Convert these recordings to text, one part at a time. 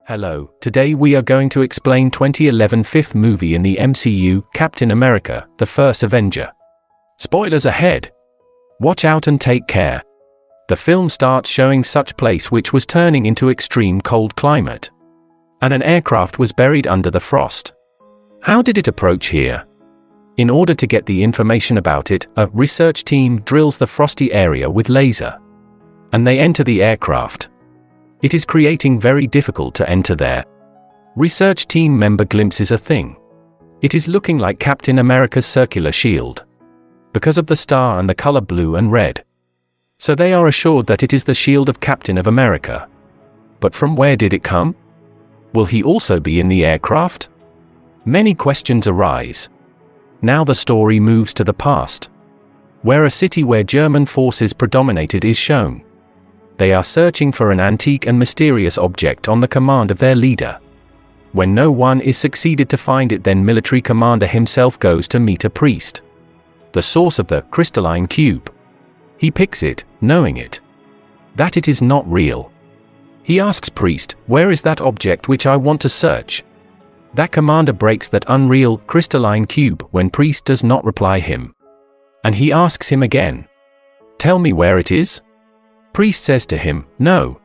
Hello, today we are going to explain 2011 fifth movie in the MCU, Captain America, the First Avenger. Spoilers ahead! Watch out and take care. The film starts showing such place which was turning into extreme cold climate. And an aircraft was buried under the frost. How did it approach here? In order to get the information about it, a research team drills the frosty area with laser. And they enter the aircraft. It is creating very difficult to enter there. Research team member glimpses a thing. It is looking like Captain America's circular shield. Because of the star and the color blue and red. So they are assured that it is the shield of Captain of America. But from where did it come? Will he also be in the aircraft? Many questions arise. Now the story moves to the past, where a city where German forces predominated is shown. They are searching for an antique and mysterious object on the command of their leader. When no one is succeeded to find it, then military commander himself goes to meet a priest. The source of the crystalline cube. He picks it, knowing it. That it is not real. He asks priest, where is that object which I want to search? That commander breaks that unreal crystalline cube when priest does not reply him. And he asks him again. Tell me where it is? Priest says to him, no.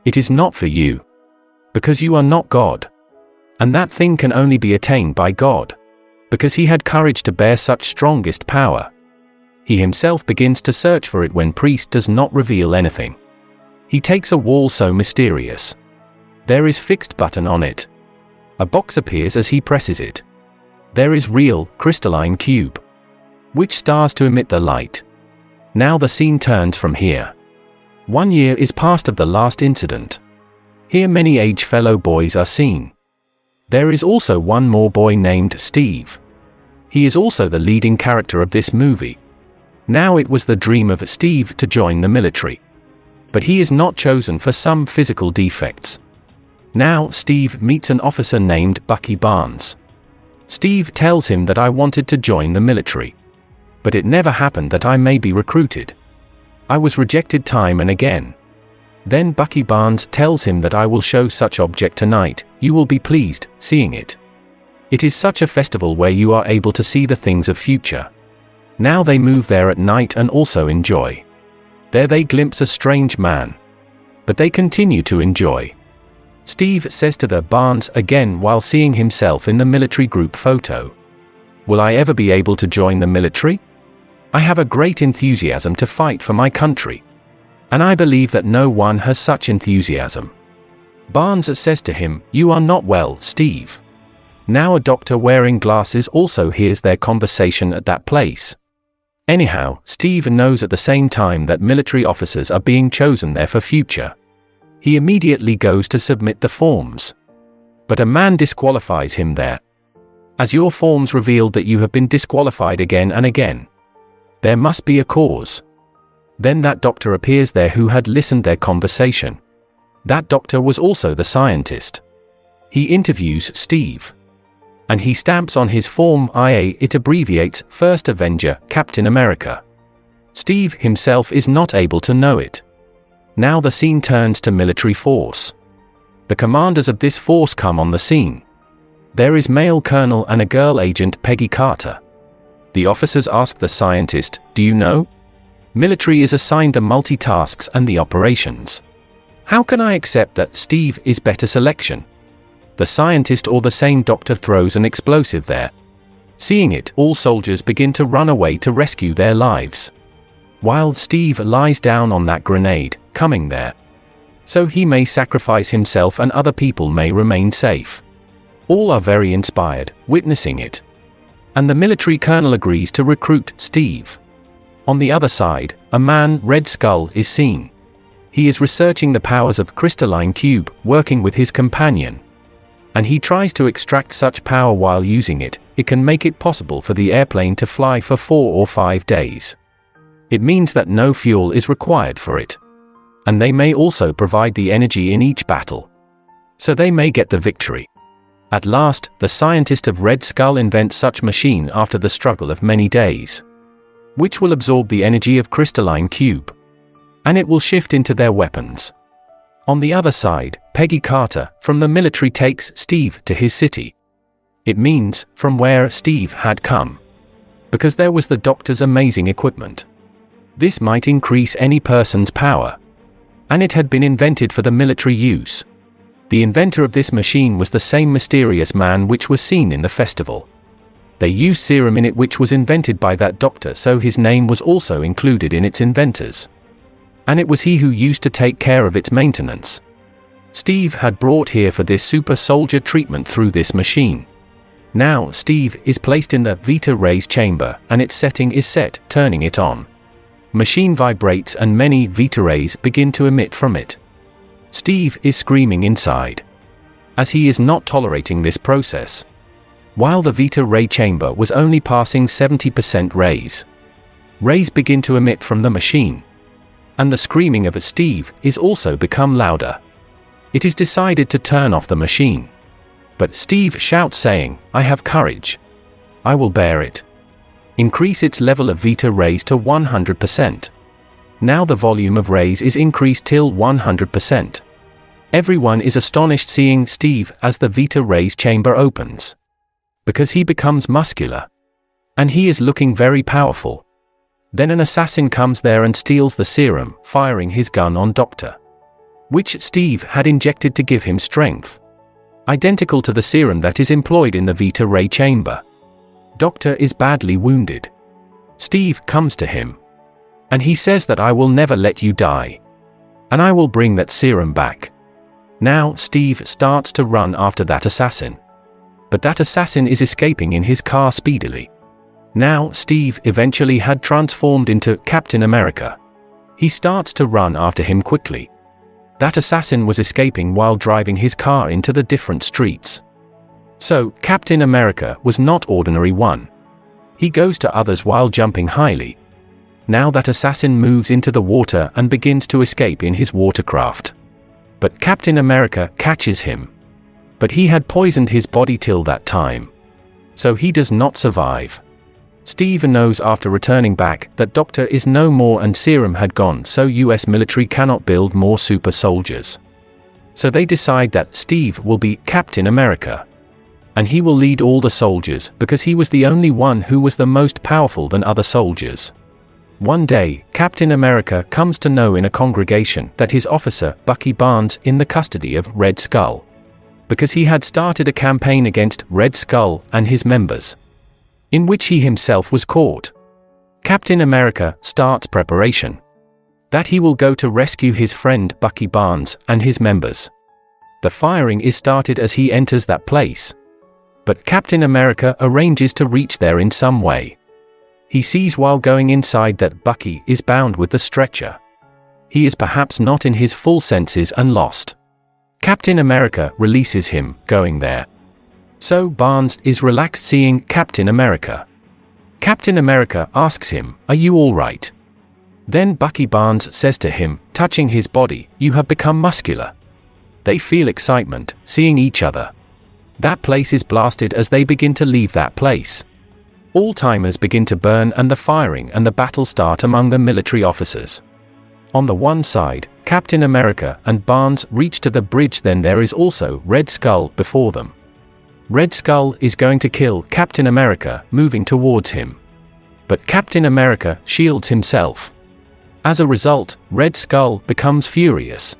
It is not for you. Because you are not God. And that thing can only be attained by God. Because he had courage to bear such strongest power. He himself begins to search for it when priest does not reveal anything. He takes a wall so mysterious. There is fixed button on it. A box appears as he presses it. There is real, crystalline cube. Which starts to emit the light. Now the scene turns from here. 1 year is past of the last incident. Here many age fellow boys are seen. There is also one more boy named Steve. He is also the leading character of this movie. Now it was the dream of Steve to join the military. But he is not chosen for some physical defects. Now Steve meets an officer named Bucky Barnes. Steve tells him that I wanted to join the military. But it never happened that I may be recruited. I was rejected time and again. Then Bucky Barnes tells him that I will show such object tonight, you will be pleased, seeing it. It is such a festival where you are able to see the things of future. Now they move there at night and also enjoy. There they glimpse a strange man. But they continue to enjoy. Steve says to the Barnes again while seeing himself in the military group photo. Will I ever be able to join the military? I have a great enthusiasm to fight for my country. And I believe that no one has such enthusiasm. Barnes says to him, you are not well, Steve. Now a doctor wearing glasses also hears their conversation at that place. Anyhow, Steve knows at the same time that military officers are being chosen there for future. He immediately goes to submit the forms. But a man disqualifies him there. As your forms revealed that you have been disqualified again and again. There must be a cause. Then that doctor appears there who had listened their conversation. That doctor was also the scientist. He interviews Steve. And he stamps on his form IA, it abbreviates First Avenger, Captain America. Steve himself is not able to know it. Now the scene turns to military force. The commanders of this force come on the scene. There is male colonel and a girl agent, Peggy Carter. The officers ask the scientist, do you know? Military is assigned the multitasks and the operations. How can I accept that Steve is better selection? The scientist or the same doctor throws an explosive there. Seeing it, all soldiers begin to run away to rescue their lives. While Steve lies down on that grenade, coming there. So he may sacrifice himself and other people may remain safe. All are very inspired, witnessing it. And the military colonel agrees to recruit Steve. On the other side, a man, Red Skull, is seen. He is researching the powers of crystalline cube, working with his companion. And he tries to extract such power while using it. It can make it possible for the airplane to fly for 4 or 5 days. It means that no fuel is required for it. And they may also provide the energy in each battle. So they may get the victory. At last, the scientist of Red Skull invents such machine after the struggle of many days. Which will absorb the energy of crystalline cube. And it will shift into their weapons. On the other side, Peggy Carter, from the military, takes Steve to his city. It means, from where Steve had come. Because there was the doctor's amazing equipment. This might increase any person's power. And it had been invented for the military use. The inventor of this machine was the same mysterious man which was seen in the festival. They used serum in it which was invented by that doctor, so his name was also included in its inventors. And it was he who used to take care of its maintenance. Steve had brought here for this super soldier treatment through this machine. Now Steve is placed in the Vita Rays chamber, and its setting is set, turning it on. Machine vibrates and many Vita Rays begin to emit from it. Steve is screaming inside, as he is not tolerating this process. While the Vita Ray chamber was only passing 70% rays. Rays begin to emit from the machine. And the screaming of Steve is also become louder. It is decided to turn off the machine. But Steve shouts saying, "I have courage. I will bear it." Increase its level of Vita Rays to 100%. Now the volume of rays is increased till 100%. Everyone is astonished seeing Steve as the Vita Rays chamber opens. Because he becomes muscular. And he is looking very powerful. Then an assassin comes there and steals the serum, firing his gun on Doctor. Which Steve had injected to give him strength. Identical to the serum that is employed in the Vita Ray chamber. Doctor is badly wounded. Steve comes to him. And he says that I will never let you die. And I will bring that serum back. Now Steve starts to run after that assassin. But that assassin is escaping in his car speedily. Now Steve eventually had transformed into Captain America. He starts to run after him quickly. That assassin was escaping while driving his car into the different streets. So, Captain America was not ordinary one. He goes to others while jumping highly. Now that assassin moves into the water and begins to escape in his watercraft. But Captain America catches him. But he had poisoned his body till that time. So he does not survive. Steve knows after returning back that Doctor is no more and serum had gone, so US military cannot build more super soldiers. So they decide that Steve will be Captain America. And he will lead all the soldiers because he was the only one who was the most powerful than other soldiers. One day, Captain America comes to know in a congregation that his officer, Bucky Barnes, in the custody of Red Skull. Because he had started a campaign against Red Skull and his members. In which he himself was caught. Captain America starts preparation. That he will go to rescue his friend Bucky Barnes and his members. The firing is started as he enters that place. But Captain America arranges to reach there in some way. He sees while going inside that Bucky is bound with the stretcher. He is perhaps not in his full senses and lost. Captain America releases him, going there. So Barnes is relaxed seeing Captain America. Captain America asks him, "Are you all right?" Then Bucky Barnes says to him, touching his body, "You have become muscular." They feel excitement, seeing each other. That place is blasted as they begin to leave that place. All timers begin to burn and the firing and the battle start among the military officers. On the one side, Captain America and Barnes reach to the bridge, then there is also Red Skull before them. Red Skull is going to kill Captain America, moving towards him. But Captain America shields himself. As a result, Red Skull becomes furious.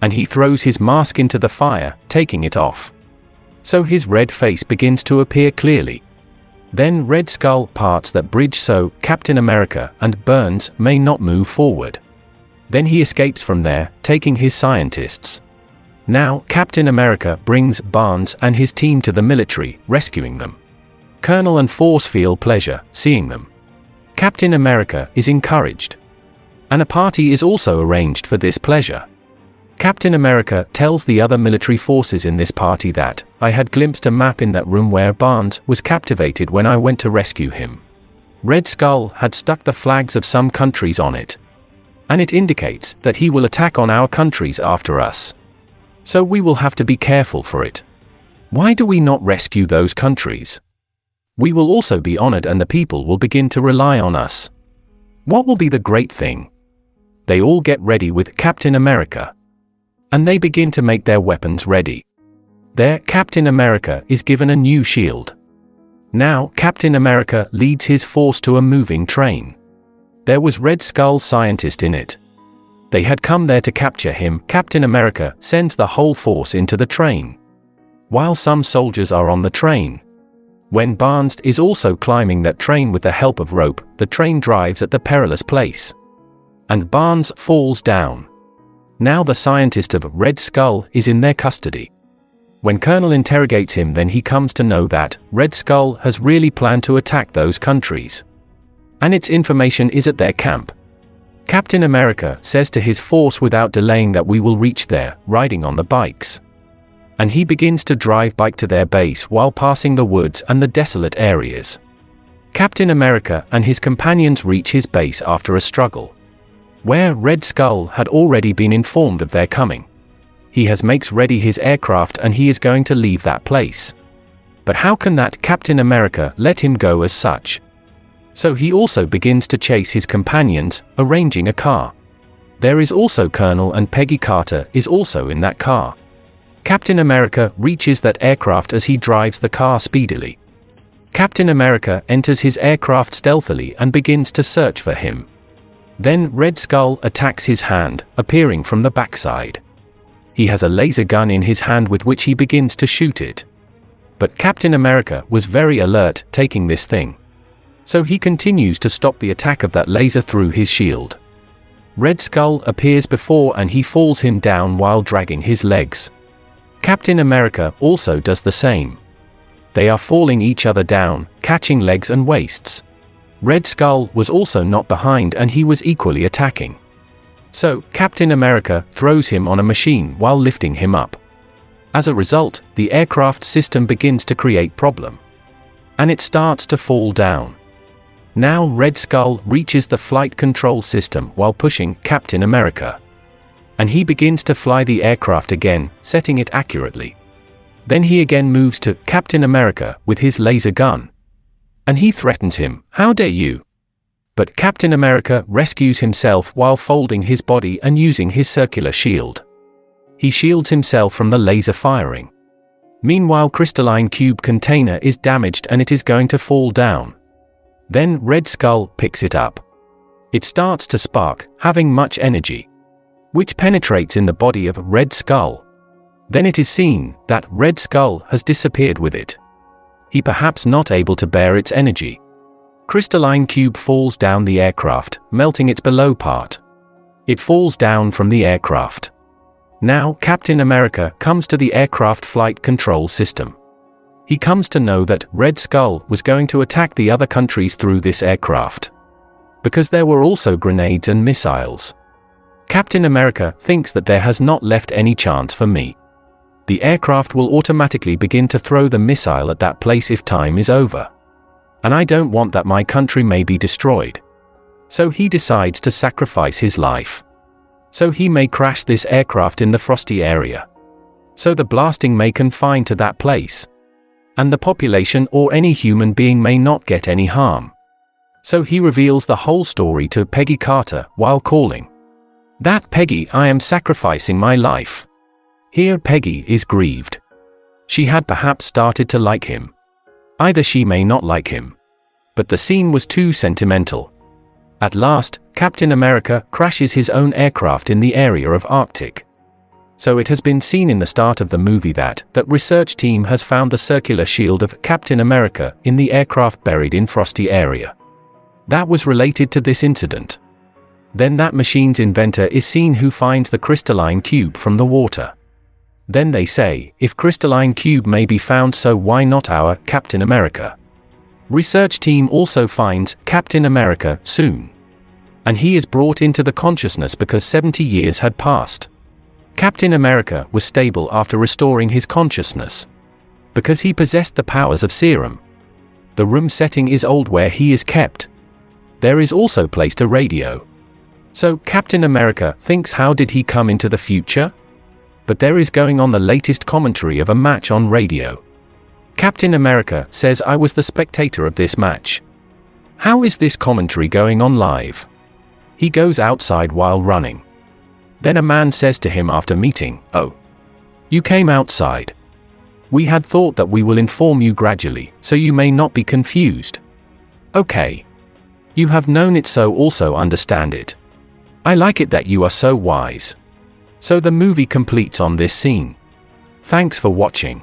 And he throws his mask into the fire, taking it off. So his red face begins to appear clearly. Then Red Skull parts that bridge so Captain America and Barnes may not move forward. Then he escapes from there, taking his scientists. Now Captain America brings Barnes and his team to the military, rescuing them. Colonel and Force feel pleasure seeing them. Captain America is encouraged. And a party is also arranged for this pleasure. Captain America tells the other military forces in this party that, "I had glimpsed a map in that room where Barnes was captivated when I went to rescue him. Red Skull had stuck the flags of some countries on it. And it indicates that he will attack on our countries after us. So we will have to be careful for it. Why do we not rescue those countries? We will also be honored and the people will begin to rely on us. What will be the great thing?" They all get ready with Captain America. and they begin to make their weapons ready. There, Captain America is given a new shield. Now, Captain America leads his force to a moving train. There was Red Skull's scientist in it. They had come there to capture him. Captain America sends the whole force into the train, while some soldiers are on the train. When Barnes is also climbing that train with the help of rope, the train drives at the perilous place, and Barnes falls down. Now the scientist of Red Skull is in their custody. When Colonel interrogates him, then he comes to know that Red Skull has really planned to attack those countries, and its information is at their camp. Captain America says to his force without delaying that we will reach there, riding on the bikes. And he begins to drive bike to their base while passing the woods and the desolate areas. Captain America and his companions reach his base after a struggle, where Red Skull had already been informed of their coming. He makes ready his aircraft and he is going to leave that place. But how can that Captain America let him go as such? So he also begins to chase his companions, arranging a car. There is also Colonel and Peggy Carter is also in that car. Captain America reaches that aircraft as he drives the car speedily. Captain America enters his aircraft stealthily and begins to search for him. Then Red Skull attacks his hand, appearing from the backside. He has a laser gun in his hand with which he begins to shoot it. But Captain America was very alert, taking this thing. So he continues to stop the attack of that laser through his shield. Red Skull appears before and he falls him down while dragging his legs. Captain America also does the same. They are falling each other down, catching legs and waists. Red Skull was also not behind and he was equally attacking. So, Captain America throws him on a machine while lifting him up. As a result, the aircraft system begins to create problem, and it starts to fall down. Now Red Skull reaches the flight control system while pushing Captain America, and he begins to fly the aircraft again, setting it accurately. Then he again moves to Captain America with his laser gun, and he threatens him, "How dare you?" But Captain America rescues himself while folding his body and using his circular shield. He shields himself from the laser firing. Meanwhile, crystalline cube container is damaged and it is going to fall down. Then Red Skull picks it up. It starts to spark, having much energy, which penetrates in the body of Red Skull. Then it is seen that Red Skull has disappeared with it. He perhaps not able to bear its energy. Crystalline cube falls down the aircraft, melting its below part. It falls down from the aircraft. Now Captain America comes to the aircraft flight control system. He comes to know that Red Skull was going to attack the other countries through this aircraft, because there were also grenades and missiles. Captain America thinks that there has not left any chance for me. The aircraft will automatically begin to throw the missile at that place if time is over. And I don't want that my country may be destroyed. So he decides to sacrifice his life, so he may crash this aircraft in the frosty area, so the blasting may confine to that place, and the population or any human being may not get any harm. So he reveals the whole story to Peggy Carter while calling that Peggy, I am sacrificing my life. Here Peggy is grieved. She had perhaps started to like him. Either she may not like him. But the scene was too sentimental. At last, Captain America crashes his own aircraft in the area of Arctic. So it has been seen in the start of the movie that research team has found the circular shield of Captain America in the aircraft buried in frosty area. That was related to this incident. Then that machine's inventor is seen who finds the crystalline cube from the water. Then they say, if crystalline cube may be found, so why not our Captain America? Research team also finds Captain America soon, and he is brought into the consciousness because 70 years had passed. Captain America was stable after restoring his consciousness, because he possessed the powers of serum. The room setting is old where he is kept. There is also placed a radio. So Captain America thinks, how did he come into the future? But there is going on the latest commentary of a match on radio. Captain America says, I was the spectator of this match. How is this commentary going on live? He goes outside while running. Then a man says to him after meeting, "Oh, you came outside. We had thought that we will inform you gradually, so you may not be confused. Okay. You have known it, so also understand it. I like it that you are so wise." So the movie completes on this scene. Thanks for watching.